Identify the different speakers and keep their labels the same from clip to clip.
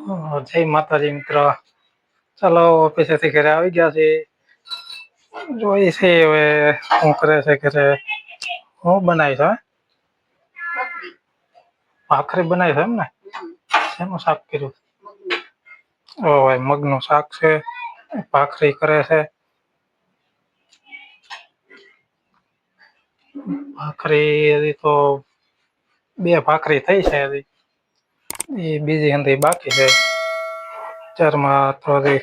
Speaker 1: જય માતાજી મિત્ર. ચાલો ઓફિસેથી ઘરે આવી ગયા છે. જોઈ છે હવે શું કરે છે ઘરે. હું બનાવીશ હવે ભાખરી બનાવી છે એમ ને. શેનું શાક કર્યું? ઓ ભાઈ મગનું શાક છે, ભાખરી કરે છે. ભાખરી હજી તો બે ભાખરી થઈ છે હજી. એ બીજી હંધી બાકી છે. ચારમાં તો હજી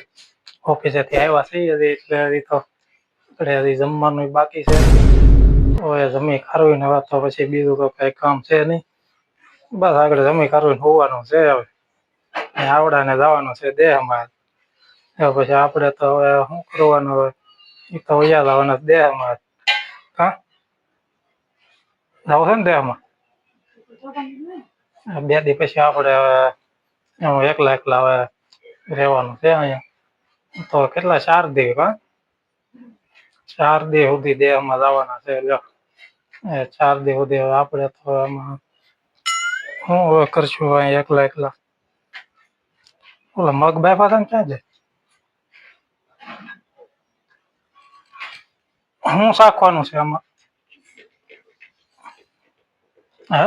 Speaker 1: ઓફિસેથી આવ્યા છીએ હજી એટલે હજી તો હજી જમવાનું બાકી છે. હવે જમી ખારવીને વાત તો પછી બીજું તો કઈ કામ છે નહીં. બસ આગળ જમી કરવીને હોવાનું છે હવે. આવડાને જવાનું છે દેહમાં. પછી આપડે તો હવે શું કરવાનું હોય એ તો વયા જવાના દેહમાં. હા જાવું છે ને દેહમાં. બે દી પછી આપડે હવે એકલા હવે રહેવાનું છે અહીંયા. તો કેટલા 4 દી કા 4 દી સુધી દેહમાં જવાના છે. 4 દી સુધી આપડે તો એમાં હું હવે કરશું અહીંયા એકલા. ઓલા મગ બાફા હતા ને ક્યાં છે? શું શાખવાનું છે આમાં? હે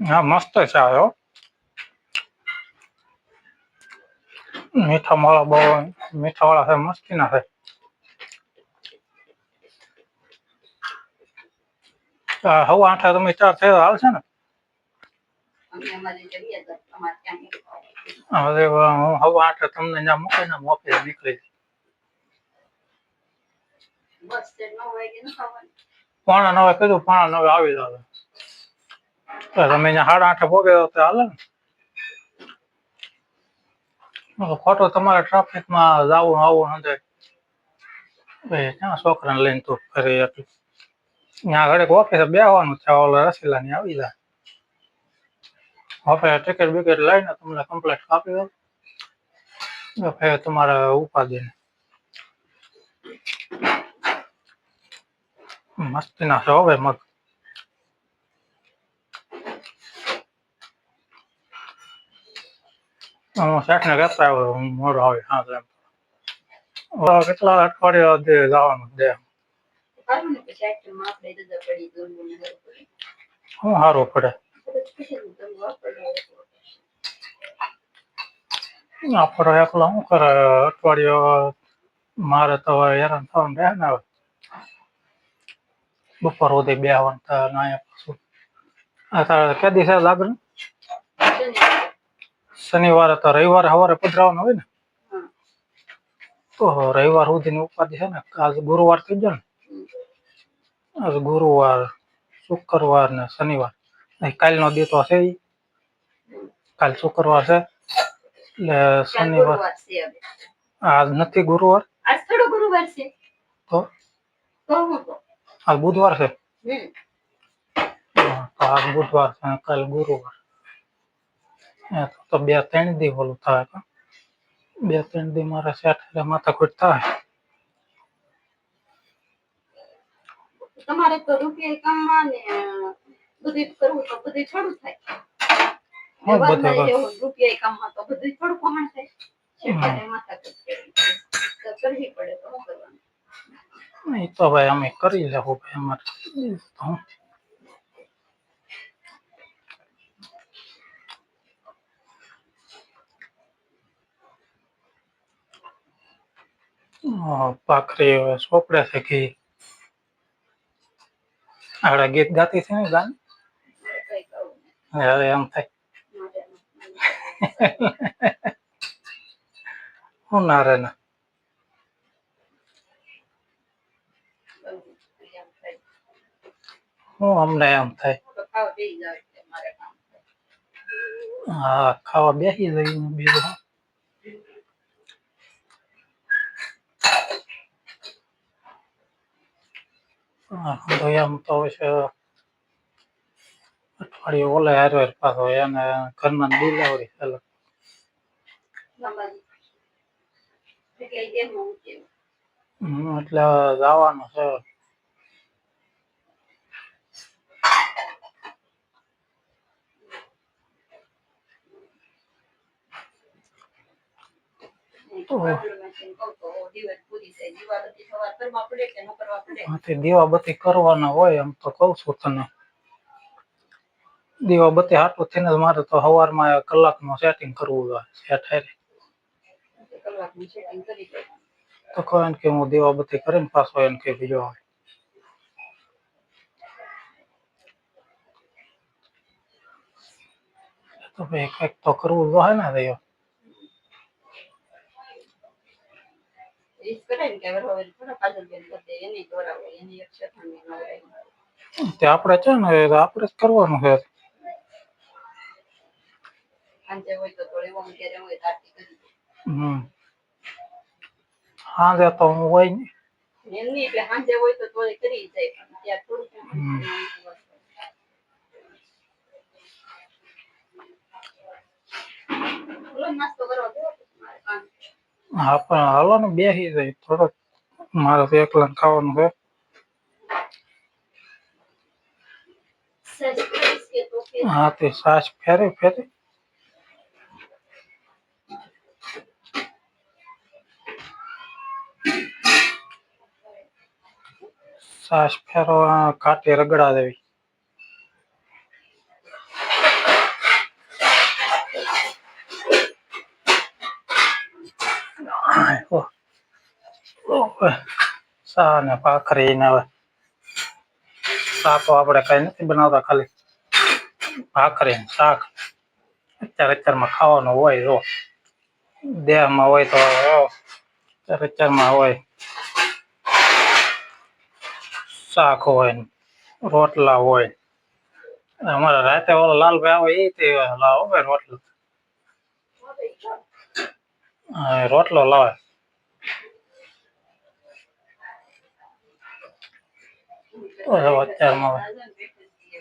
Speaker 1: હા મસ્ત છે હો. મીઠા મોળા બહુ મીઠા વાળા છે મસ્તી ના છે. હવે 8 તમે 4 થયો હાલશે ને? હવે હું 8 તમને ત્યાં મૂકીને ઓફિસે નીકળી. 8:45 કીધું 8:45 આવી જાવ. તમે અહીંયા 8:30 પહોંચે તો હાલે ને. ખોટો તમારે ટ્રાફિકમાં જવું આવું સમજાય. ક્યાં છોકરાને લઈને તું ફરે એટલું. ત્યાં ઘડીક ઓફિસે બેસવાનું છે ઓલા રસીલાની આવી જાય. હવે ટિકિટ બિકેટ લઈને તમને કમ્પ્લેટ આપી દો. હવે તમારે ઉપાધિ મસ્તી ના છે હવે મગ. હું શેઠને કહેતા આવ્યો હું મોડો આવી હા કેટલા અઠવાડિયા જવાનું છે. શું સારું પડે? આપણો એકલો શું કરે અઠવાડિયો મારે તો હેરાન થવાનું રહે ને હવે. બપોર સુધી બેસવાનું થાય પાછું. કે દિવસે લાગે શનિવારે તો રવિવારે સવારે પધરાવાનું હોય ને. તો રવિવાર સુધીની ઉપાધિ છે ને. આજ ગુરુવાર થઈ ગયો ને. આજ ગુરુવાર શુક્રવાર ને શનિવાર કાલનો દી તો છે. કાલ શુક્રવાર છે એટલે શનિવાર આજ નથી ગુરુવાર. આજ થોડો ગુરુવાર છે તો આજ બુધવાર છે. આજ બુધવાર છે કાલ ગુરુવાર. તો 2-3 દી ઓલું થાય. 2-3 દી મારે શેઠ માથાકૂટ થાય. તમારે તો રૂપિયા કામમાં ને બધું કરવું તો બધું થોડું થાય. રૂપિયા કામમાં તો બધું થોડું કમાણ થાય. માથાકૂટ કરવી પડે તો શું કરવાનું. એ તો ભાઈ અમે કરી લેવું ભાઈ અમારે. ભાખરી સોપડે છે ઘી. આગળ ગીત ગાતી છે ને ગાન. હવે એમ થાય. હું ના રે ના. હું અમને એમ થાય. હા ખાવા બેસી જઈને બીજું. તો એમ તો છે. અઠવાડિયે ઓલે હારે પાછો એને ઘરના ડિલિવરી ચાલે. એટલે જવાનું છે. તો દીવાબત્તી કરવાના હોય એમ તો કઉ છું તને. દીવાબત્તી હાટું થઈને મારે તો સવારમાં કલાકનું સેટિંગ કરવું જોઈએ. તો કહે કે હું દીવાબત્તી કરીને પાછો એને કે બીજો આવે. તો ભાઈ કંઈક તો કરવું જોઈએ ને ભાઈ. તે આપણે છે ને આપણે જ કરવાનું છે. સાંજે તો હું હોય ને. હા પણ હાલો ને બેસી જાય થોડોક મારે તો એકલા ખાવાનું છે. હા તે સાસ ફેરે સાસ ફેરવા કાંઠે રગડા દેવી. સા ને ભાખરી ને શાક આપણે કઈ નથી બનાવતા, ખાલી ભાખરી શાક અત્યારમાં ખાવાનું હોય. જો દેહમાં હોય તો અત્યારમાં હોય, શાક હોય, રોટલા હોય. અમારે રાતે ઓલો લાલભાઈ આવે એ લાવે રોટલો. રોટલો લાવે. અત્યારમાં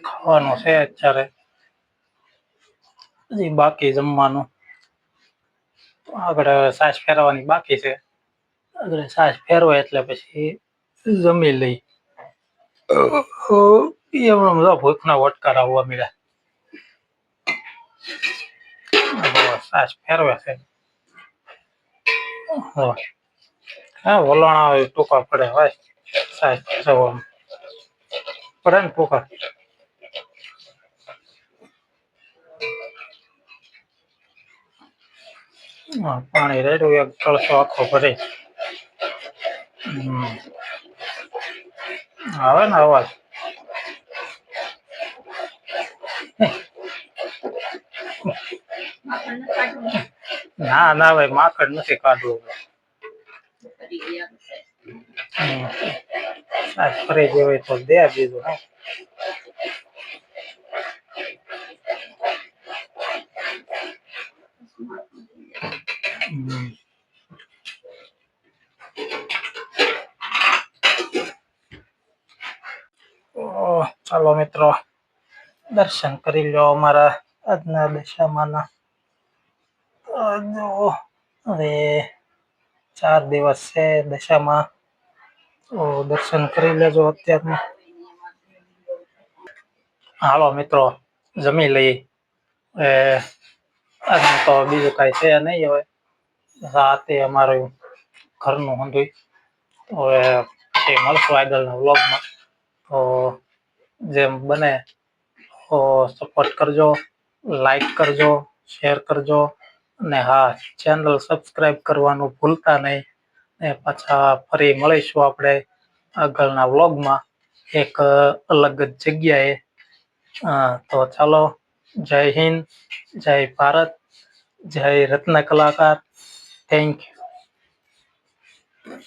Speaker 1: ખાવાનું છે અત્યારે હજી બાકી જમવાનું. આગળ સાસ ફેરવાની બાકી છે. આગળ સાસ ફેરવાય એટલે પછી જમી લઈ. એમણા ભૂખના વટકાર આવવા મળ્યા. સાસ ફેરવે છે. હા વલોણા ટૂંકા પડે હોય સાસ ફેરવવામાં પડે ને ટૂંકા. પાણી રેડું એક કળશો આખો ભરી. આવે ને અવાજ. ના ના ભાઈ માખણ નથી કાઢવું. ફરી જેવી તો દે બીજું. ચાલો મિત્રો દર્શન કરી લો અમારા આજના દશામાના. હવે 4 દિવસ છે દશામાં. તો દર્શન કરી લેજો અત્યારમાં. હાલો મિત્રો જમી લઈ. તો બીજું કઈ છે નહી. હવે રાતે અમારું ઘરનું હતું. હવે મળશું આગળના વ્લોગમાં. તો જેમ બને તો સપોર્ટ કરજો, લાઈક કરજો, શેર કરજો. અને હા, ચેનલ સબસ્ક્રાઈબ કરવાનું ભૂલતા નહીં. પાછા ફરી મળીશું આપણે આગળના વ્લોગમાં એક અલગ જ જગ્યાએ. તો ચાલો, જય હિન્દ, જય ભારત, જય રત્ન કલાકાર. Thank you.